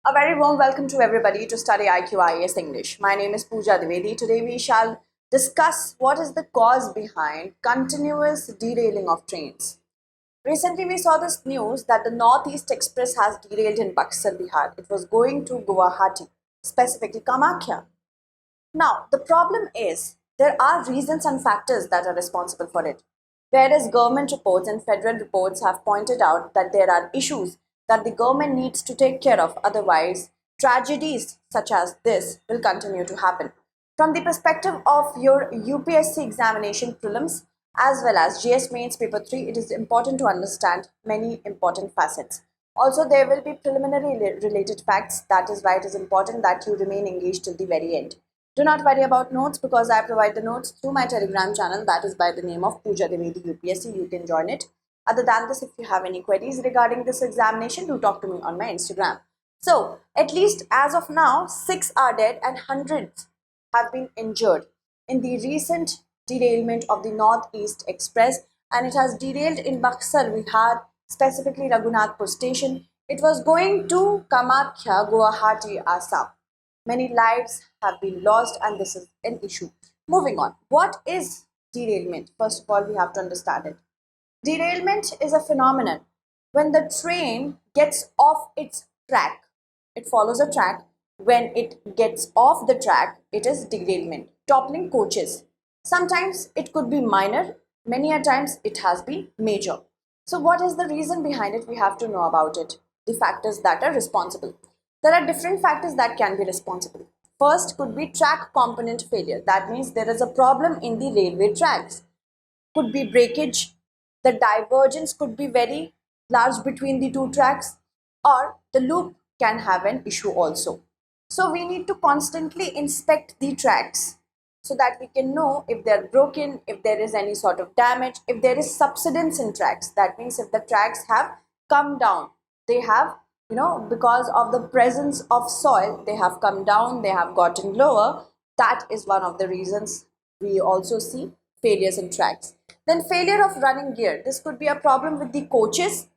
A very warm welcome to everybody to study IQ IAS English. My name is Pooja Dwivedi. Today we shall discuss what is the cause behind continuous derailing of trains. Recently we saw this news that the North-East Express has derailed in Buxar, Bihar. It was going to Guwahati, specifically Kamakhya. Now, the problem is there are reasons and factors that are responsible for it. Whereas government reports and federal reports have pointed out that there are issues that the government needs to take care of, otherwise, tragedies such as this will continue to happen. From the perspective of your UPSC examination prelims as well as GS Mains Paper 3, it is important to understand many important facets. Also, there will be preliminary related facts. That is why it is important that you remain engaged till the very end. Do not worry about notes because I provide the notes through my Telegram channel, that is by the name of Pooja Dwivedi UPSC. You can join it. Other than this, if you have any queries regarding this examination, do talk to me on my Instagram. So, at least as of now, 6 are dead and hundreds have been injured in the recent derailment of the North-East Express, and it has derailed in Buxar, Bihar, specifically Raghunathpur station. It was going to Kamakhya, Guwahati, Assam. Many lives have been lost and this is an issue. Moving on, what is derailment? First of all, we have to understand it. Derailment is a phenomenon when the train gets off its track. It follows a track. When it gets off the track, it is derailment. Toppling coaches. Sometimes it could be minor, many a times it has been major. So what is the reason behind it? We have to know about it. The factors that are responsible. There are different factors that can be responsible. First could be track component failure. That means there is a problem in the railway tracks. Could be breakage. The divergence could be very large between the two tracks, or the loop can have an issue also. So we need to constantly inspect the tracks so that we can know if they're broken, if there is any sort of damage, if there is subsidence in tracks. That means if the tracks have come down, they have, because of the presence of soil, they have come down, they have gotten lower. That is one of the reasons we also see failures in tracks. Then failure of running gear. This could be a problem with the coaches,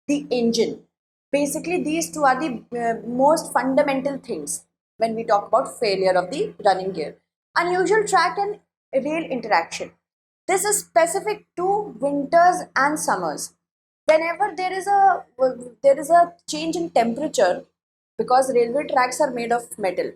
the engine. Basically, these two are the most fundamental things when we talk about failure of the running gear. Unusual track and rail interaction. This is specific to winters and summers. Whenever there is a change in temperature, because railway tracks are made of metal.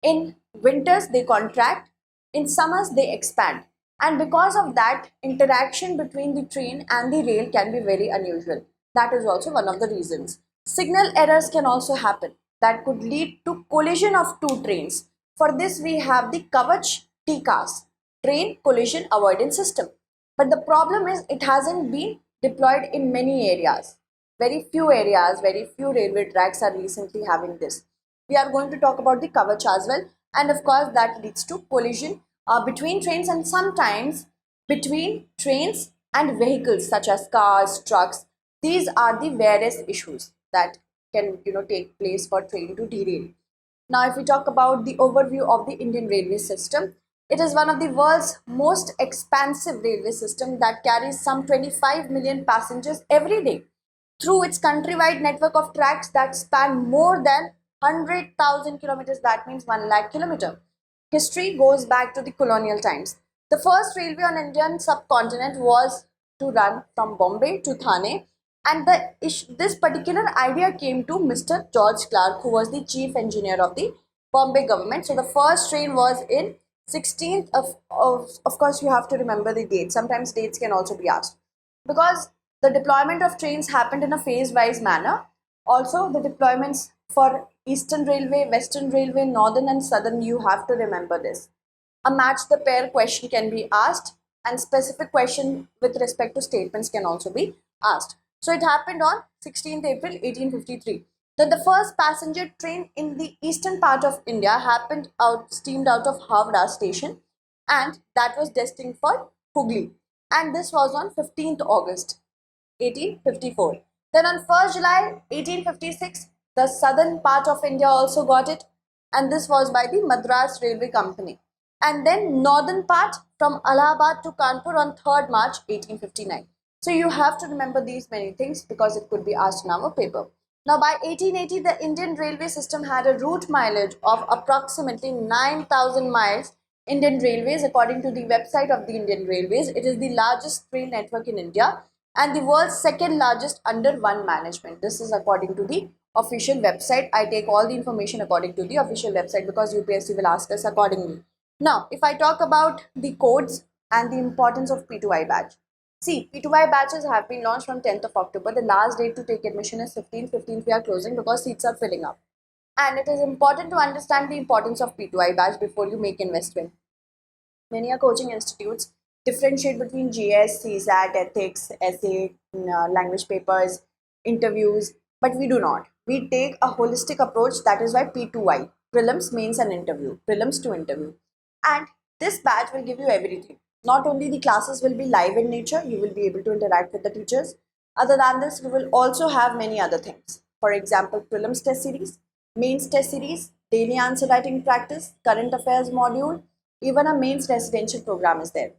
In winters they contract, in summers they expand, and because of that, interaction between the train and the rail can be very unusual. That is also one of the reasons. Signal errors can also happen that could lead to collision of two trains. For this we have the Kavach TCAS, train collision avoidance system. But the problem is it hasn't been deployed in many areas. Very few areas, very few railway tracks are recently having this. We are going to talk about the Kavach as well, and of course that leads to collision between trains and sometimes between trains and vehicles such as cars, trucks. These are the various issues that can take place for train to derail. Now, if we talk about the overview of the Indian railway system, it is one of the world's most expansive railway system that carries some 25 million passengers every day through its countrywide network of tracks that span more than 100,000 kilometers. That means 1 lakh kilometer. History goes back to the colonial times. The first railway on Indian subcontinent was to run from Bombay to Thane, and this particular idea came to Mr. George Clark, who was the chief engineer of the Bombay government. So the first train was in 16th of course you have to remember the date. Sometimes dates can also be asked because the deployment of trains happened in a phase-wise manner. Also, the deployments for Eastern Railway, Western Railway, Northern and Southern, you have to remember this. A match the pair question can be asked, and specific question with respect to statements can also be asked. So it happened on 16th April 1853. Then the first passenger train in the eastern part of India steamed out of Havra station, and that was destined for Hooghly. And this was on 15th August 1854. Then on 1st July 1856, the southern part of India also got it, and this was by the Madras Railway Company. And then northern part from Allahabad to Kanpur on 3rd March 1859. So you have to remember these many things because it could be asked in our paper. Now, by 1880, the Indian railway system had a route mileage of approximately 9,000 miles. Indian Railways, according to the website of the Indian Railways, it is the largest rail network in India and the world's second largest under one management. This is according to the official website. I take all the information according to the official website because UPSC will ask us accordingly. Now, if I talk about the codes and the importance of P2I batch. See, P2I batches have been launched from 10th of October. The last date to take admission is 15th. 15th we are closing because seats are filling up. And it is important to understand the importance of P2I batch before you make investment. Many coaching institutes differentiate between GS, CSAT, ethics, essay, language papers, interviews, but we do not. We take a holistic approach. That is why P2I, prelims, mains and interview, prelims to interview. And this batch will give you everything. Not only the classes will be live in nature, you will be able to interact with the teachers. Other than this, we will also have many other things. For example, prelims test series, mains test series, daily answer writing practice, current affairs module, even a mains residential program is there.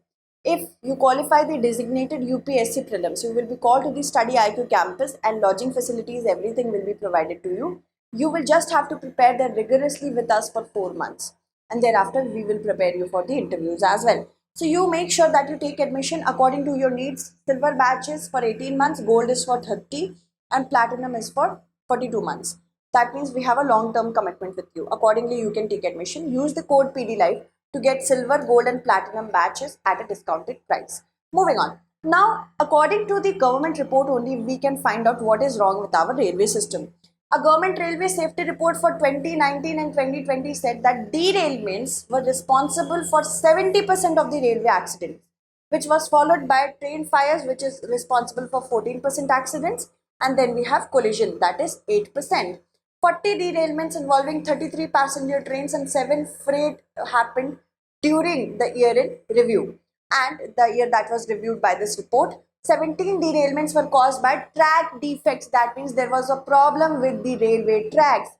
If you qualify the designated UPSC prelims, you will be called to the StudyIQ campus and lodging facilities, everything will be provided to you. You will just have to prepare that rigorously with us for 4 months. And thereafter, we will prepare you for the interviews as well. So you make sure that you take admission according to your needs. Silver batch is for 18 months, gold is for 30, and platinum is for 42 months. That means we have a long-term commitment with you. Accordingly, you can take admission. Use the code PDLive to get silver, gold and platinum batches at a discounted price. Moving on. Now, according to the government report only, we can find out what is wrong with our railway system. A government railway safety report for 2019 and 2020 said that derailments were responsible for 70% of the railway accidents, which was followed by train fires, which is responsible for 14% accidents, and then we have collision, that is 8%. 40 derailments involving 33 passenger trains and 7 freight happened during the year in review. And the year that was reviewed by this report, 17 derailments were caused by track defects. That means there was a problem with the railway tracks.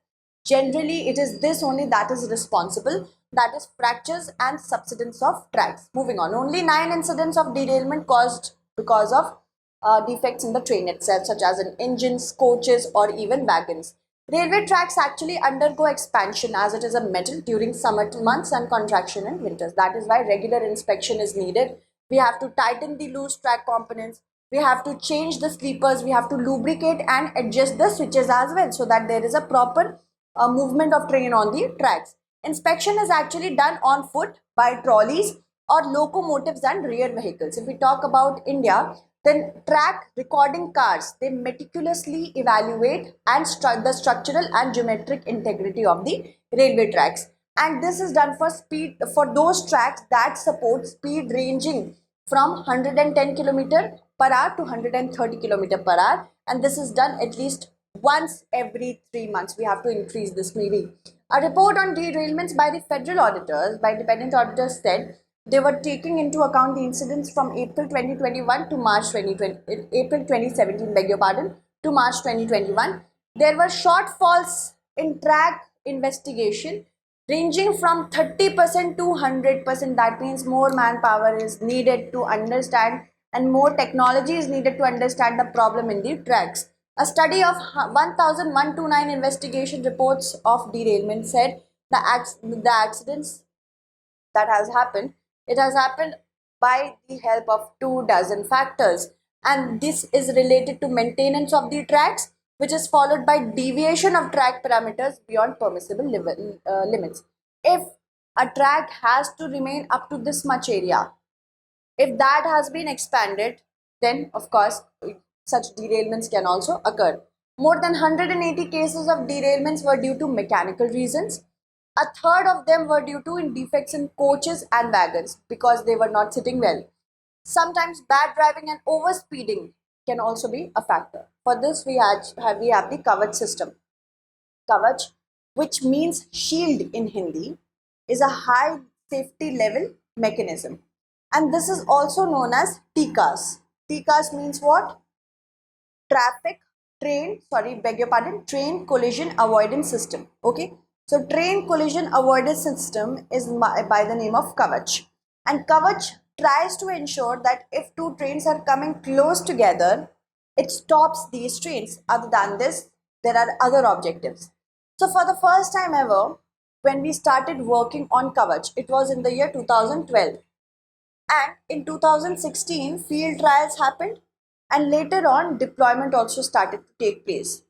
Generally, it is this only that is responsible, that is fractures and subsidence of tracks. Moving on, only 9 incidents of derailment caused because of defects in the train itself, such as in engines, coaches or even wagons. Railway tracks actually undergo expansion as it is a metal during summer months and contraction in winters. That is why regular inspection is needed. We have to tighten the loose track components. We have to change the sleepers. We have to lubricate and adjust the switches as well so that there is a proper movement of train on the tracks. Inspection is actually done on foot by trolleys or locomotives and rear vehicles. If we talk about India, then track recording cars, they meticulously evaluate and the structural and geometric integrity of the railway tracks. And this is done for speed, for those tracks that support speed ranging from 110 km per hour to 130 km per hour. And this is done at least once every 3 months. We have to increase this maybe. A report on derailments by the federal auditors, by independent auditors said they were taking into account the incidents from April 2021 to March 2020, April 2017, beg your pardon, to March 2021. There were shortfalls in track investigation ranging from 30% to 100%. That means more manpower is needed to understand and more technology is needed to understand the problem in the tracks. A study of 1,129 investigation reports of derailment said the accidents that has happened, it has happened by the help of 24 factors, and this is related to maintenance of the tracks, which is followed by deviation of track parameters beyond permissible limits. If a track has to remain up to this much area, if that has been expanded, then of course such derailments can also occur. More than 180 cases of derailments were due to mechanical reasons. A third of them were due to defects in coaches and wagons because they were not sitting well. Sometimes bad driving and overspeeding can also be a factor. For this, we have the Kavach system. Kavach, which means shield in Hindi, is a high safety level mechanism. And this is also known as TCAS. TCAS means what? Train collision avoidance system. Okay. So train collision avoidance system is by the name of Kavach. And Kavach tries to ensure that if two trains are coming close together, it stops these trains. Other than this, there are other objectives. So for the first time ever, when we started working on Kavach, it was in the year 2012. And in 2016, field trials happened, and later on, deployment also started to take place.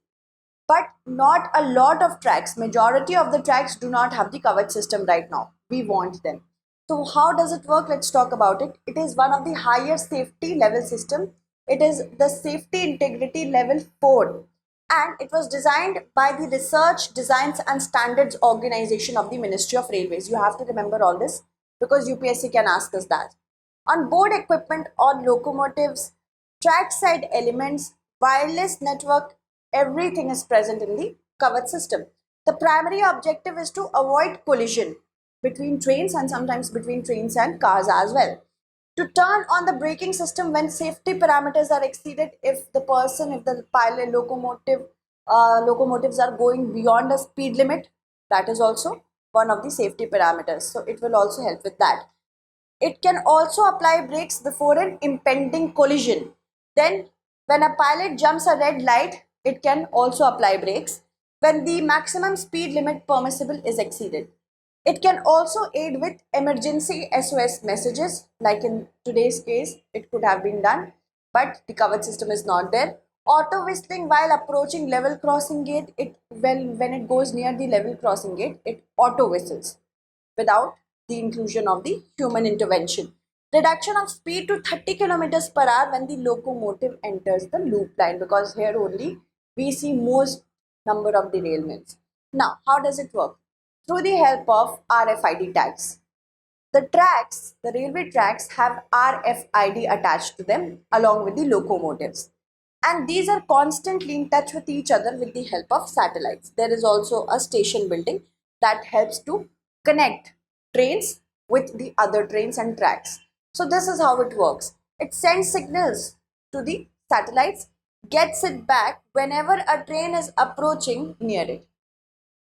But not a lot of tracks, majority of the tracks do not have the Kavach system right now. We want them. So how does it work? Let's talk about it. It is one of the higher safety level system. It is the safety integrity level 4, and it was designed by the Research, Designs and Standards Organization of the Ministry of Railways. You have to remember all this because UPSC can ask us that. On board equipment or locomotives, trackside elements, wireless network, everything is present in the Kavach system. The primary objective is to avoid collision between trains and sometimes between trains and cars as well. To turn on the braking system when safety parameters are exceeded, if the pilot locomotives are going beyond a speed limit, that is also one of the safety parameters. So it will also help with that. It can also apply brakes before an impending collision. Then when a pilot jumps a red light, it can also apply brakes when the maximum speed limit permissible is exceeded. It can also aid with emergency SOS messages, like in today's case, it could have been done, but the Kavach system is not there. Auto whistling while approaching level crossing gate, when it goes near the level crossing gate, it auto whistles without the inclusion of the human intervention. Reduction of speed to 30 kilometers per hour when the locomotive enters the loop line, because here only we see most number of derailments. Now, how does it work? Through the help of RFID tags. The railway tracks have RFID attached to them along with the locomotives. And these are constantly in touch with each other with the help of satellites. There is also a station building that helps to connect trains with the other trains and tracks. So this is how it works. It sends signals to the satellites, gets it back whenever a train is approaching near it.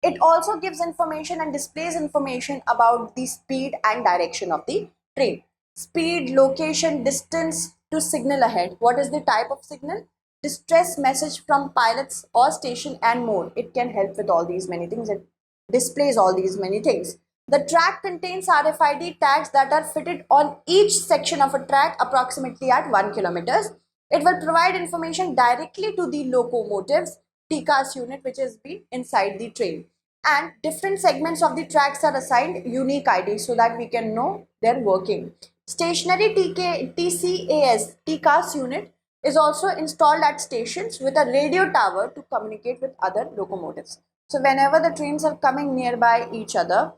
It also gives information and displays information about the speed and direction of the train. Speed, location, distance to signal ahead. What is the type of signal? Distress message from pilots or station and more. It can help with all these many things. It displays all these many things. The track contains RFID tags that are fitted on each section of a track approximately at 1 kilometers. It will provide information directly to the locomotives TCAS unit, which is be inside the train, and different segments of the tracks are assigned unique IDs so that we can know their working. Stationary TCAS unit is also installed at stations with a radio tower to communicate with other locomotives. So whenever the trains are coming nearby each other,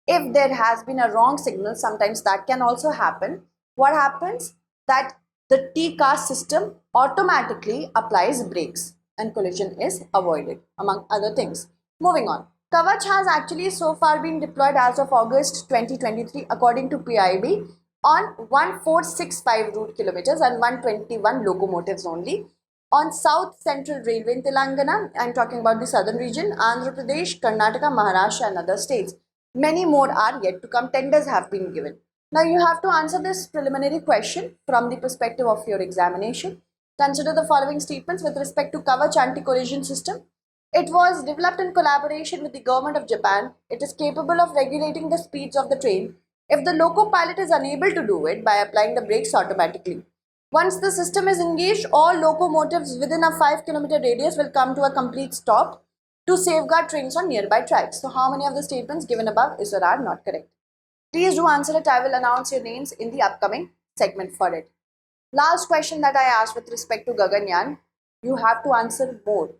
if there has been a wrong signal, sometimes that can also happen. What happens? That the TCAS system automatically applies brakes and collision is avoided, among other things. Moving on. Kavach has actually so far been deployed as of August 2023 according to PIB on 1465 route kilometers and 121 locomotives only. On South Central Railway in Telangana, I am talking about the southern region, Andhra Pradesh, Karnataka, Maharashtra and other states. Many more are yet to come. Tenders have been given. Now you have to answer this preliminary question from the perspective of your examination. Consider the following statements with respect to Kavach anti-collision system. It was developed in collaboration with the government of Japan. It is capable of regulating the speeds of the train if the loco pilot is unable to do it by applying the brakes automatically. Once the system is engaged, all locomotives within a 5-kilometer radius will come to a complete stop to safeguard trains on nearby tracks. So how many of the statements given above is or are not correct? Please do answer it. I will announce your names in the upcoming segment for it. Last question that I asked with respect to Gaganyaan, you have to answer more.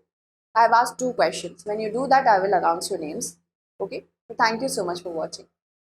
I have asked 2 questions. When you do that, I will announce your names. Okay. So thank you so much for watching.